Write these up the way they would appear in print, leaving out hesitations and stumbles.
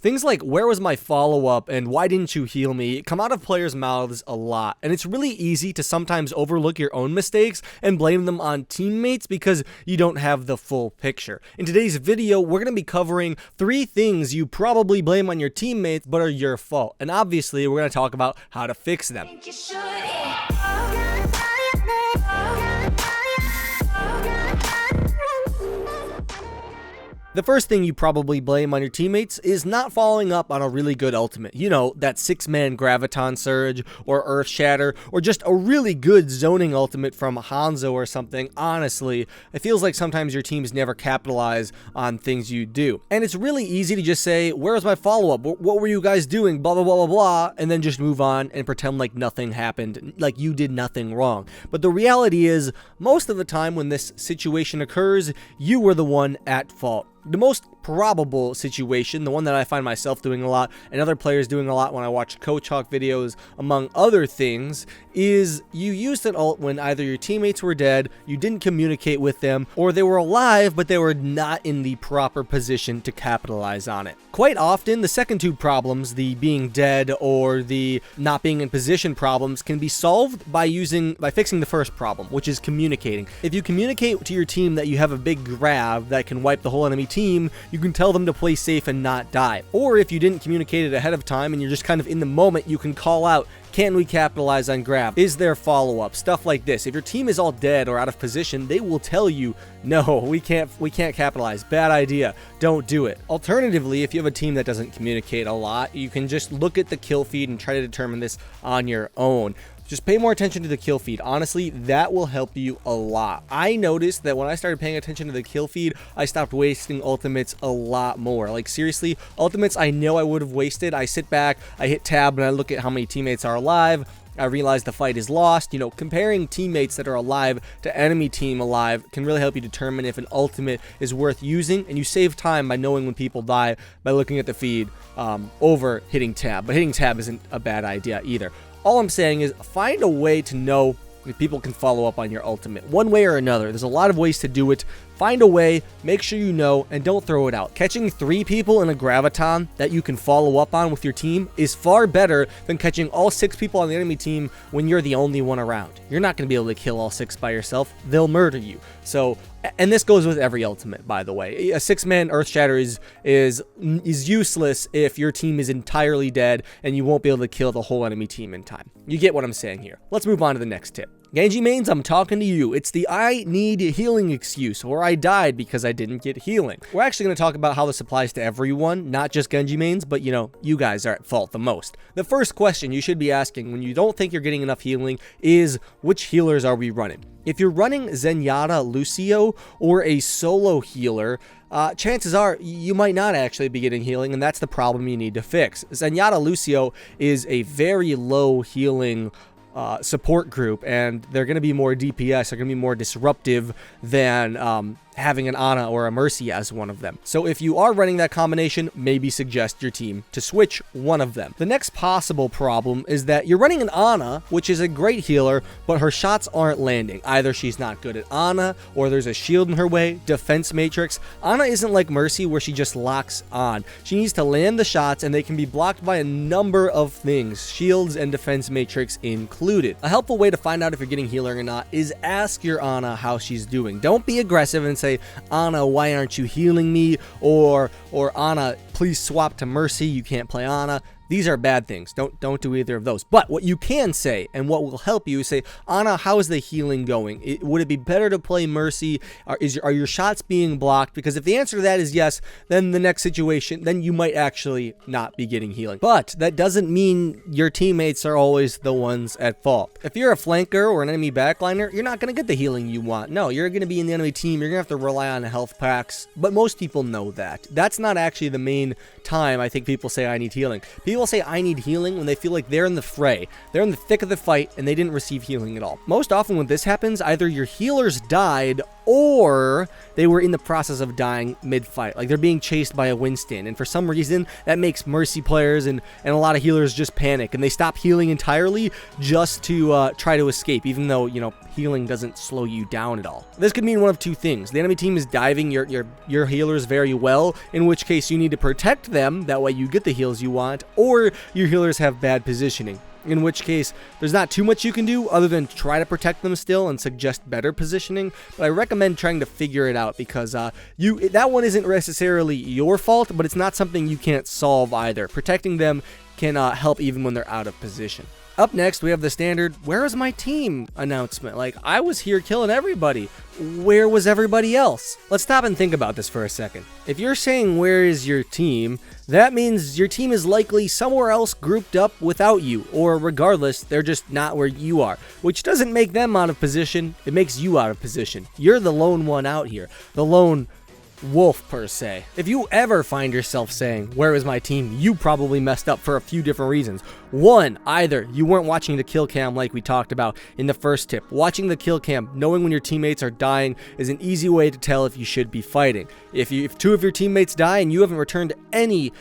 Things like, where was my follow-up and why didn't you heal me, come out of players' mouths a lot, and it's really easy to sometimes overlook your own mistakes and blame them on teammates because you don't have the full picture. In today's video, we're going to be covering 3 things you probably blame on your teammates but are your fault, and obviously we're going to talk about how to fix them. The first thing you probably blame on your teammates is not following up on a really good ultimate. You know, that 6-man Graviton Surge or Earth Shatter or just a really good zoning ultimate from Hanzo or something. Honestly, it feels like sometimes your teams never capitalize on things you do. And it's really easy to just say, where's my follow-up? What were you guys doing? Blah, blah, blah, blah, blah. And then just move on and pretend like nothing happened, like you did nothing wrong. But the reality is, most of the time when this situation occurs, you were the one at fault. The most probable situation, the one that I find myself doing a lot and other players doing a lot when I watch Coach Hawk videos, among other things, is you used an ult when either your teammates were dead, you didn't communicate with them, or they were alive but they were not in the proper position to capitalize on it. Quite often, the second 2 problems, the being dead or the not being in position problems, can be solved by fixing the first problem, which is communicating. If you communicate to your team that you have a big grab that can wipe the whole enemy team, you can tell them to play safe and not die. Or if you didn't communicate it ahead of time and you're just kind of in the moment, you can call out, can we capitalize on grab? Is there follow-up? Stuff like this. If your team is all dead or out of position, they will tell you, no, we can't capitalize. Bad idea. Don't do it. Alternatively, if you have a team that doesn't communicate a lot, you can just look at the kill feed and try to determine this on your own. Just pay more attention to the kill feed. Honestly, that will help you a lot. I noticed that when I started paying attention to the kill feed, I stopped wasting ultimates a lot more. Like, seriously, ultimates I know I would have wasted. I sit back, I hit tab, and I look at how many teammates are alive. I realize the fight is lost. You know, comparing teammates that are alive to enemy team alive can really help you determine if an ultimate is worth using, and you save time by knowing when people die by looking at the feed over hitting tab. But hitting tab isn't a bad idea either. All I'm saying is find a way to know if people can follow up on your ultimate, one way or another. There's a lot of ways to do it. Find a way, make sure you know, and don't throw it out. Catching 3 people in a Graviton that you can follow up on with your team is far better than catching all 6 people on the enemy team when you're the only one around. You're not going to be able to kill all 6 by yourself. They'll murder you. So, and this goes with every ultimate, by the way. A 6-man Earth Shatter is useless if your team is entirely dead and you won't be able to kill the whole enemy team in time. You get what I'm saying here. Let's move on to the next tip. Genji mains, I'm talking to you. It's the I need healing excuse, or I died because I didn't get healing. We're actually going to talk about how this applies to everyone, not just Genji mains, but you know, you guys are at fault the most. The first question you should be asking when you don't think you're getting enough healing is, which healers are we running? If you're running Zenyatta Lucio or a solo healer, chances are you might not actually be getting healing, and that's the problem you need to fix. Zenyatta Lucio is a very low healing support group, and they're going to be more DPS, they're going to be more disruptive than having an Ana or a Mercy as one of them. So if you are running that combination, maybe suggest your team to switch one of them. The next possible problem is that you're running an Ana, which is a great healer, but her shots aren't landing. Either she's not good at Ana, or there's a shield in her way, defense matrix. Ana isn't like Mercy where she just locks on. She needs to land the shots, and they can be blocked by a number of things, shields and defense matrix included. A helpful way to find out if you're getting healing or not is ask your Ana how she's doing. Don't be aggressive and say, Ana, why aren't you healing me? Or Ana, please swap to Mercy, you can't play Ana. These are bad things. Don't do either of those. But what you can say, and what will help you, is say, Ana, how is the healing going? Would it be better to play Mercy? Are your shots being blocked? Because if the answer to that is yes, then the next situation, then you might actually not be getting healing. But that doesn't mean your teammates are always the ones at fault. If you're a flanker or an enemy backliner, you're not going to get the healing you want. No, you're going to be in the enemy team. You're going to have to rely on health packs. But most people know that. That's not actually the main time I think people say I need healing. People say I need healing when they feel like they're in the fray. They're in the thick of the fight and they didn't receive healing at all. Most often when this happens, either your healers died or they were in the process of dying mid-fight. Like they're being chased by a Winston, and for some reason that makes Mercy players and a lot of healers just panic, and they stop healing entirely just to try to escape, even though, you know, healing doesn't slow you down at all. This could mean one of two things. The enemy team is diving your healers very well, in which case you need to protect them, that way you get the heals you want, or your healers have bad positioning, in which case there's not too much you can do other than try to protect them still and suggest better positioning. But I recommend trying to figure it out, because that one isn't necessarily your fault, but it's not something you can't solve either. Protecting them can help even when they're out of position. Up next, we have the standard "where is my team" announcement. Like, I was here killing everybody. Where was everybody else? Let's stop and think about this for a second. If you're saying "where is your team," that means your team is likely somewhere else grouped up without you, or regardless, they're just not where you are, which doesn't make them out of position, it makes you out of position. You're the lone one out here, the lone wolf per se. If you ever find yourself saying "where is my team," you probably messed up for a few different reasons. One, either you weren't watching the kill cam like we talked about in the first tip. Watching the kill cam, knowing when your teammates are dying, is an easy way to tell if you should be fighting. If two of your teammates die and you haven't returned any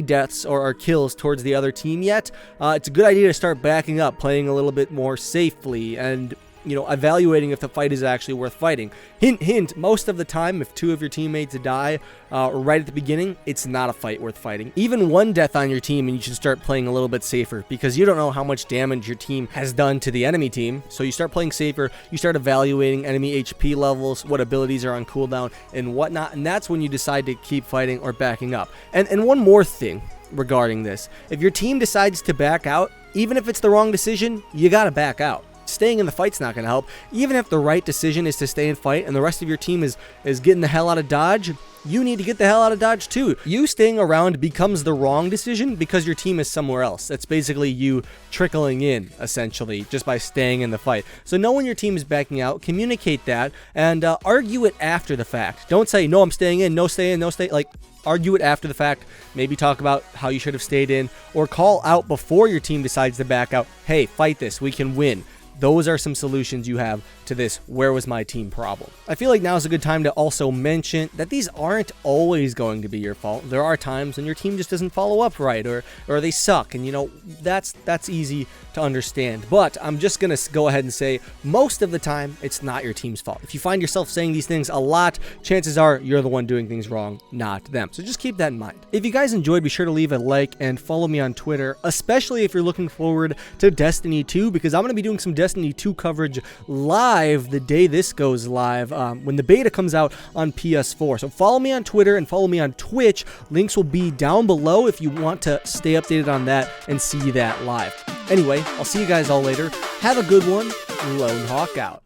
deaths or kills towards the other team yet, it's a good idea to start backing up, playing a little bit more safely, and you know, evaluating if the fight is actually worth fighting. Hint, hint, most of the time, if two of your teammates die right at the beginning, it's not a fight worth fighting. Even one death on your team and you should start playing a little bit safer, because you don't know how much damage your team has done to the enemy team. So you start playing safer, you start evaluating enemy HP levels, what abilities are on cooldown and whatnot, and that's when you decide to keep fighting or backing up. And one more thing regarding this, if your team decides to back out, even if it's the wrong decision, you gotta back out. Staying in the fight's not going to help. Even if the right decision is to stay and fight and the rest of your team is getting the hell out of Dodge, you need to get the hell out of Dodge too. You staying around becomes the wrong decision because your team is somewhere else. That's basically you trickling in, essentially, just by staying in the fight. So know when your team is backing out, communicate that, and argue it after the fact. Don't say, "No, I'm staying in, no stay in, no stay," like, argue it after the fact. Maybe talk about how you should have stayed in, or call out before your team decides to back out. "Hey, fight this, we can win." Those are some solutions you have to this "where was my team" problem. I feel like now is a good time to also mention that these aren't always going to be your fault. There are times when your team just doesn't follow up right, or they suck, and you know, that's easy to understand. But I'm just gonna go ahead and say most of the time it's not your team's fault. If you find yourself saying these things a lot, chances are you're the one doing things wrong, not them. So just keep that in mind. If you guys enjoyed, be sure to leave a like and follow me on Twitter, especially if you're looking forward to Destiny 2, because I'm gonna be doing some Destiny 2 coverage live the day this goes live, when the beta comes out on PS4. So follow me on Twitter and follow me on Twitch. Links will be down below if you want to stay updated on that and see that live. Anyway, I'll see you guys all later. Have a good one. Lone Hawk out.